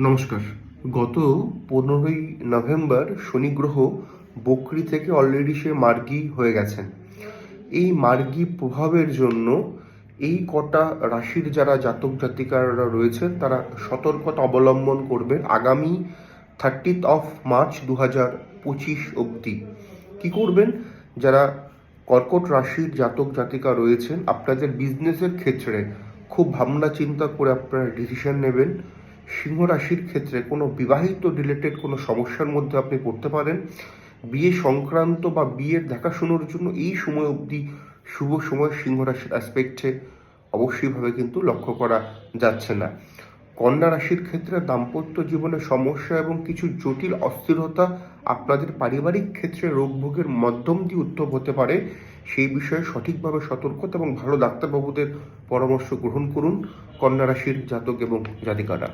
নমস্কার। গত 15ই নভেম্বর শনি গ্রহ বকরি থেকে অলরেডি সে মার্গী হয়ে গেছেন। এই মার্গী প্রভাবের জন্য এই কটা রাশির যারা জাতক জাতিকারা রয়েছেন তারা সতর্কতা অবলম্বন করবেন আগামী 30 মার্চ 2025 অবধি। কি করবেন? যারা কর্কট রাশির জাতক জাতিকা রয়েছেন, আপনাদের বিজনেসের ক্ষেত্রে খুব ভাবনা চিন্তা করে আপনারা ডিসিশন নেবেন। সিংহ রাশির ক্ষেত্রে কোনো বিবাহিত রিলেটেড কোনো সমস্যার মধ্যে আপনি পড়তে পারেন। বিয়ে সংক্রান্ত বা বিয়ের দেখাশোনার জন্য এই সময় অবধি শুভ সময় সিংহ রাশির অ্যাসপেক্টে অবশ্যইভাবে কিন্তু লক্ষ্য করা যাচ্ছে না। কন্যা রাশির ক্ষেত্রে দাম্পত্য জীবনে সমস্যা এবং কিছু জটিল অস্থিরতা আপনাদের পারিবারিক ক্ষেত্রে রোগভোগের মাধ্যম দিয়ে উদ্ভব হতে পারে। সেই বিষয়ে সঠিকভাবে সতর্কতা এবং ভালো ডাক্তারবাবুদের পরামর্শ গ্রহণ করুন কন্যা রাশির জাতক এবং জাতিকারা।